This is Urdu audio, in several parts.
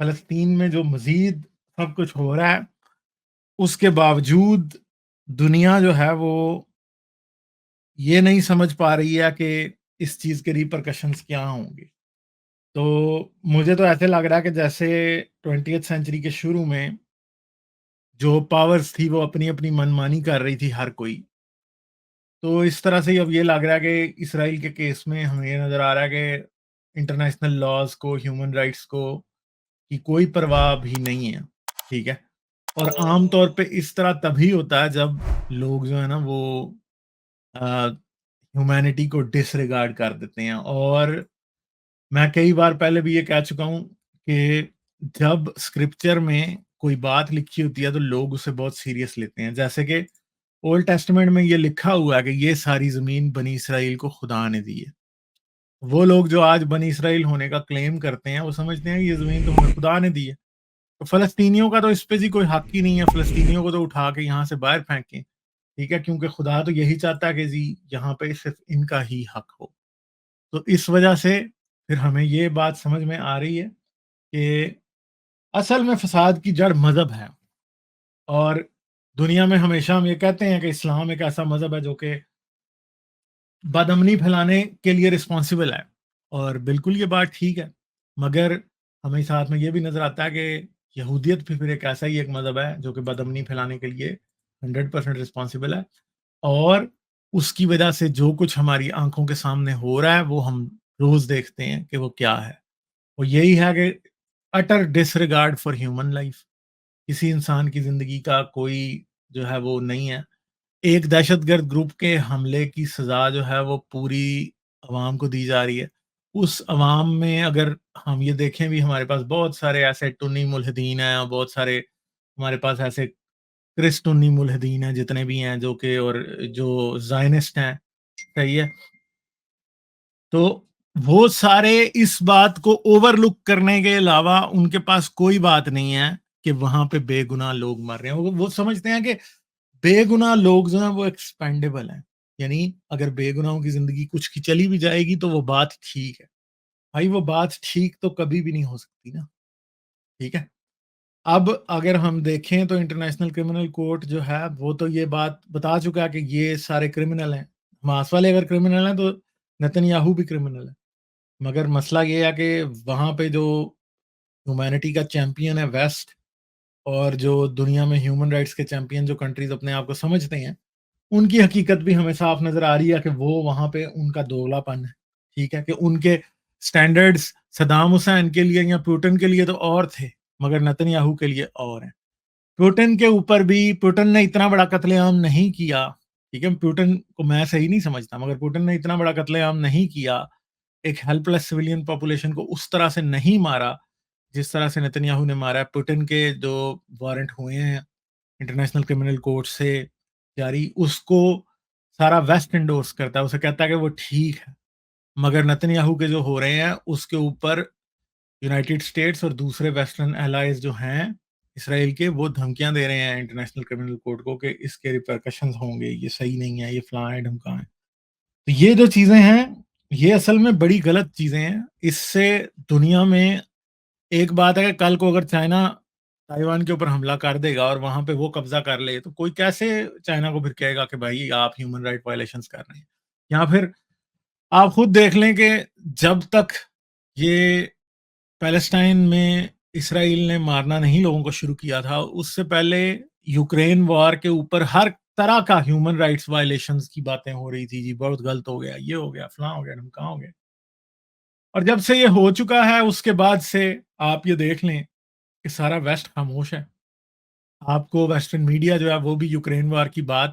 فلسطین میں جو مزید سب کچھ ہو رہا ہے، اس کے باوجود دنیا جو ہے وہ یہ نہیں سمجھ پا رہی ہے کہ اس چیز کے ریپرکشنز کیا ہوں گے. تو مجھے تو ایسے لگ رہا ہے کہ جیسے 20th سینچری کے شروع میں جو پاورز تھی وہ اپنی اپنی منمانی کر رہی تھی ہر کوئی، تو اس طرح سے اب یہ لگ رہا ہے کہ اسرائیل کے کیس میں ہمیں یہ نظر آ رہا ہے کہ انٹرنیشنل لاز کو، ہیومن رائٹس کو کی کوئی پرواہ بھی نہیں ہے. ٹھیک ہے. اور عام طور پہ اس طرح تبھی ہوتا ہے جب لوگ جو ہے نا وہ ہیومینٹی کو ڈس ریگارڈ کر دیتے ہیں. اور میں کئی بار پہلے بھی یہ کہہ چکا ہوں کہ جب اسکرپچر میں کوئی بات لکھی ہوتی ہے تو لوگ اسے بہت سیریس لیتے ہیں. جیسے کہ اولڈ ٹیسٹمنٹ میں یہ لکھا ہوا ہے کہ یہ ساری زمین بنی اسرائیل کو خدا نے دی ہے. وہ لوگ جو آج بنی اسرائیل ہونے کا کلیم کرتے ہیں وہ سمجھتے ہیں کہ یہ زمین تو ہمیں خدا نے دی ہے. تو فلسطینیوں کا تو اس پہ جی کوئی حق ہی نہیں ہے. فلسطینیوں کو تو اٹھا کے یہاں سے باہر پھینکیں. ٹھیک ہے. کیونکہ خدا تو یہی چاہتا ہے کہ جی یہاں پہ صرف ان کا ہی حق ہو. تو اس وجہ سے پھر ہمیں یہ بات سمجھ میں آ رہی ہے کہ اصل میں فساد کی جڑ مذہب ہے. اور دنیا میں ہمیشہ ہم یہ کہتے ہیں کہ اسلام ایک ایسا مذہب ہے جو کہ بد امنی پھیلانے کے لیے رسپانسبل ہے، اور بالکل یہ بات ٹھیک ہے. مگر ہمیں ساتھ میں یہ بھی نظر آتا ہے کہ یہودیت بھی پھر ایک ایسا ہی ایک مذہب ہے جو کہ بد امنی پھیلانے کے لیے 100% رسپانسبل ہے. اور اس کی وجہ سے جو کچھ ہماری آنکھوں کے سامنے ہو رہا ہے وہ ہم روز دیکھتے ہیں کہ وہ کیا ہے. وہ یہی ہے کہ اٹر ڈس ریگارڈ فار ہیومن لائف. کسی انسان کی زندگی کا کوئی جو ہے وہ نہیں ہے. ایک دہشت گرد گروپ کے حملے کی سزا جو ہے وہ پوری عوام کو دی جا رہی ہے. اس عوام میں اگر ہم یہ دیکھیں بھی ہمارے پاس بہت سارے ایسے ٹنی ملحدین ہیں، اور بہت سارے ہمارے پاس ایسے کرسٹنی ملحدین ہیں جتنے بھی ہیں جو کہ اور جو زائنسٹ ہیں. صحیح ہے. تو وہ سارے اس بات کو اوور لک کرنے کے علاوہ ان کے پاس کوئی بات نہیں ہے کہ وہاں پہ بے گناہ لوگ مر رہے ہیں. وہ سمجھتے ہیں کہ بے گناہ لوگ جو ہیں وہ ایکسپینڈیبل ہیں. یعنی اگر بے گناہوں کی زندگی کچھ کی چلی بھی جائے گی تو وہ بات ٹھیک ہے. بھائی وہ بات ٹھیک تو کبھی بھی نہیں ہو سکتی نا. ٹھیک ہے. اب اگر ہم دیکھیں تو انٹرنیشنل کرمنل کورٹ جو ہے وہ تو یہ بات بتا چکا ہے کہ یہ سارے کرمنل ہیں. حماس والے اگر کرمنل ہیں تو نتن یاہو بھی کرمنل ہے. مگر مسئلہ یہ ہے کہ وہاں پہ جو ہیومینٹی کا چیمپئن ہے ویسٹ، اور جو دنیا میں ہیومن رائٹس کے چیمپئن جو کنٹریز اپنے آپ کو سمجھتے ہیں، ان کی حقیقت بھی ہمیں صاف نظر آ رہی ہے کہ وہ وہاں پہ ان کا دوگلا پن ہے. ٹھیک ہے. کہ ان کے سٹینڈرڈز صدام حسین کے لیے یا پوٹن کے لیے تو اور تھے، مگر نتن یاہو کے لیے اور ہیں. پوٹن کے اوپر بھی پوٹن نے اتنا بڑا قتل عام نہیں کیا. ٹھیک ہے. پوٹن کو میں صحیح نہیں سمجھتا، مگر پوٹن نے اتنا بڑا قتل عام نہیں کیا، ایک ہیلپ لیس سویلین پاپولیشن کو اس طرح سے نہیں مارا جس طرح سے نتن یاہو نے مارا ہے. پوٹن کے جو وارنٹ ہوئے ہیں انٹرنیشنل کرمنل کورٹ سے جاری، اس کو سارا ویسٹ انڈورس کرتا ہے، اسے کہتا ہے کہ وہ ٹھیک ہے. مگر نتن یاہو کے جو ہو رہے ہیں اس کے اوپر یونائٹڈ اسٹیٹس اور دوسرے ویسٹرن الائز جو ہیں اسرائیل کے، وہ دھمکیاں دے رہے ہیں انٹرنیشنل کرمنل کورٹ کو کہ اس کے ریپرکشنز ہوں گے، یہ صحیح نہیں ہے، یہ فلاں ہے ڈھمکاں ہے. تو یہ جو چیزیں ہیں یہ اصل میں بڑی غلط چیزیں ہیں. اس سے دنیا میں ایک بات ہے کہ کل کو اگر چائنا تائیوان کے اوپر حملہ کر دے گا اور وہاں پہ وہ قبضہ کر لے تو کوئی کیسے چائنا کو پھر کہے گا کہ بھائی آپ ہیومن رائٹ وائلیشنز کر رہے ہیں. یا پھر آپ خود دیکھ لیں کہ جب تک یہ پیلسٹائن میں اسرائیل نے مارنا نہیں لوگوں کو شروع کیا تھا، اس سے پہلے یوکرین وار کے اوپر ہر طرح کا ہیومن رائٹس وائلیشنز کی باتیں ہو رہی تھی. جی بہت غلط ہو گیا، یہ ہو گیا، فلاں ہو گیا، ڈھمکاں ہو گیا. اور جب سے یہ ہو چکا ہے اس کے بعد سے آپ یہ دیکھ لیں کہ سارا ویسٹ خاموش ہے. آپ کو ویسٹرن میڈیا جو ہے وہ بھی یوکرین وار کی بات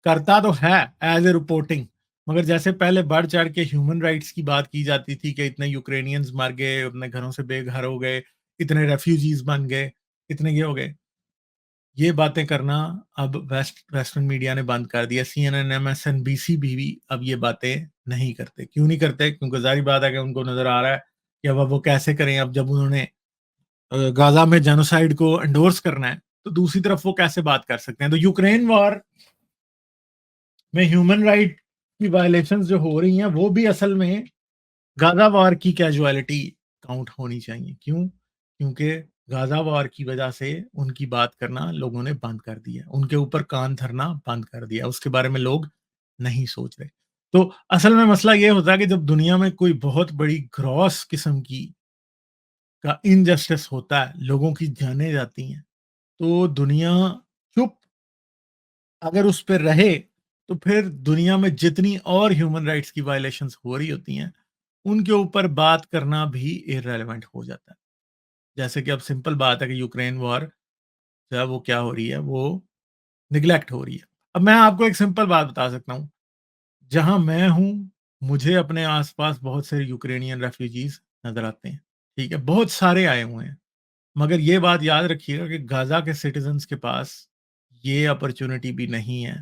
کرتا تو ہے ایز اے رپورٹنگ، مگر جیسے پہلے بڑھ چڑھ کے ہیومن رائٹس کی بات کی جاتی تھی کہ اتنے یوکرینینز مر گئے، اپنے گھروں سے بے گھر ہو گئے، اتنے ریفیوجیز بن گئے، اتنے یہ ہو گئے، یہ باتیں کرنا اب ویسٹرن میڈیا نے بند کر دیا. CNN MSNBC بھی اب یہ باتیں نہیں کرتے. کیوں نہیں کرتے؟ کیونکہ ظاہری بات ہے کہ ان کو نظر آ رہا ہے کہ اب وہ کیسے کریں. اب جب انہوں نے غازہ میں جینوسائیڈ کو انڈورس کرنا ہے تو دوسری طرف وہ کیسے بات کر سکتے ہیں. تو یوکرین وار میں ہیومن رائٹ کی وائلیشنز جو ہو رہی ہیں وہ بھی اصل میں غازہ وار کی کیجوالٹی کاؤنٹ ہونی چاہیے. کیوں؟ کیونکہ غازہ وار کی وجہ سے ان کی بات کرنا لوگوں نے بند کر دیا، ان کے اوپر کان دھرنا بند کر دیا، اس کے بارے میں لوگ نہیں سوچ رہے۔ تو اصل میں مسئلہ یہ ہوتا ہے کہ جب دنیا میں کوئی بہت بڑی گراس قسم کی کا انجسٹس ہوتا ہے، لوگوں کی جانیں جاتی ہیں، تو دنیا چپ اگر اس پہ رہے تو پھر دنیا میں جتنی اور ہیومن رائٹس کی وائلیشنز ہو رہی ہوتی ہیں ان کے اوپر بات کرنا بھی irrelevant ہو جاتا ہے۔ جیسے کہ اب سمپل بات ہے کہ یوکرین وار جو ہے وہ کیا ہو رہی ہے، وہ نگلیکٹ ہو رہی ہے۔ اب میں آپ کو ایک سمپل بات بتا سکتا ہوں، جہاں میں ہوں مجھے اپنے آس پاس بہت سے یوکرینین ریفیوجیز نظر آتے ہیں، ٹھیک ہے، بہت سارے آئے ہوئے ہیں، مگر یہ بات یاد رکھیے گا کہ غازہ کے سٹیزنز کے پاس یہ اپرچونٹی بھی نہیں ہے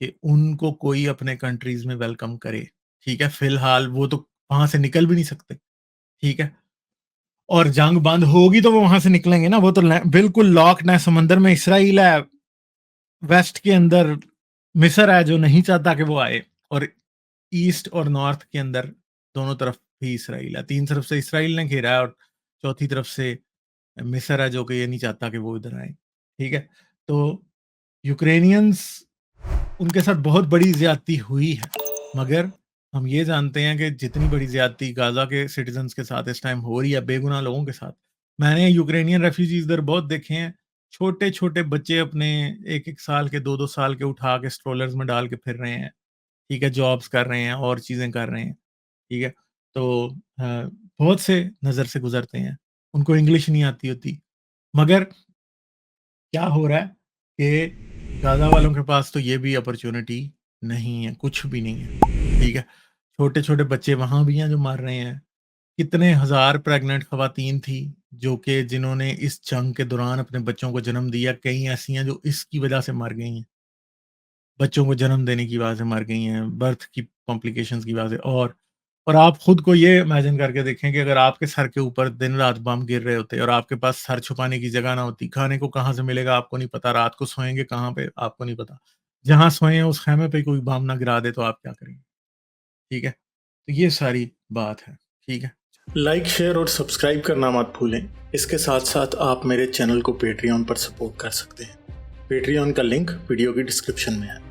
کہ ان کو کوئی اپنے کنٹریز میں ویلکم کرے، ٹھیک ہے، فی الحال وہ تو وہاں سے نکل بھی نہیں سکتے، ٹھیک ہے، اور جنگ بند ہوگی تو وہ وہاں سے نکلیں گے نا، وہ تو بالکل لاک نہ، سمندر میں اسرائیل ہے، ویسٹ کے اندر مصر ہے جو نہیں چاہتا کہ وہ آئے، اور ایسٹ اور نارتھ کے اندر دونوں طرف بھی اسرائیل ہے، تین طرف سے اسرائیل نے گھیرا ہے، اور چوتھی طرف سے مصر ہے جو کہ یہ نہیں چاہتا کہ وہ ادھر آئے، ٹھیک ہے۔ تو یوکرینینز ان کے ساتھ بہت بڑی زیادتی ہوئی ہے، مگر ہم یہ جانتے ہیں کہ جتنی بڑی زیادتی غازہ کے سٹیزنز کے ساتھ اس ٹائم ہو رہی ہے، بے گناہ لوگوں کے ساتھ، میں نے یوکرینین ریفیوجیز ادھر بہت دیکھے ہیں، چھوٹے چھوٹے بچے اپنے 1-1 سال کے 2-2 سال کے اٹھا کے اسٹرولرز میں ڈال کے پھر رہے ہیں، ٹھیک ہے، جابس کر رہے ہیں اور چیزیں کر رہے ہیں، ٹھیک ہے۔ تو بہت سے نظر سے گزرتے ہیں، ان کو انگلش نہیں آتی ہوتی، مگر کیا ہو رہا ہے کہ غازہ والوں کے پاس تو یہ بھی اپرچونٹی نہیں ہے، کچھ بھی نہیں ہے، ٹھیک ہے، چھوٹے چھوٹے بچے وہاں بھی ہیں جو مر رہے ہیں، کتنے ہزار پریگننٹ خواتین تھی جو کہ جنہوں نے اس جنگ کے دوران اپنے بچوں کو جنم دیا، کئی ایسی ہیں جو اس کی وجہ سے مر گئی ہیں، بچوں کو جنم دینے کی وجہ سے مر گئی ہیں، برتھ کی کمپلیکیشنز کی وجہ سے، اور آپ خود کو یہ امیجن کر کے دیکھیں کہ اگر آپ کے سر کے اوپر دن رات بم گر رہے ہوتے اور آپ کے پاس سر چھپانے کی جگہ نہ ہوتی، کھانے کو کہاں سے ملے گا آپ کو نہیں پتا، رات کو سوئیں گے کہاں پہ آپ کو نہیں پتا، جہاں سوئیں اس خیمے پہ کوئی بم نہ گرا دے تو آپ کیا کریں گے، ٹھیک ہے۔ تو یہ ساری بات ہے، ٹھیک ہے۔ لائک، شیئر اور سبسکرائب کرنا مت بھولیں۔ اس کے ساتھ ساتھ آپ میرے چینل کو پیٹریون پر سپورٹ کر سکتے ہیں۔ پیٹریون کا لنک ویڈیو کی ڈسکرپشن میں ہے۔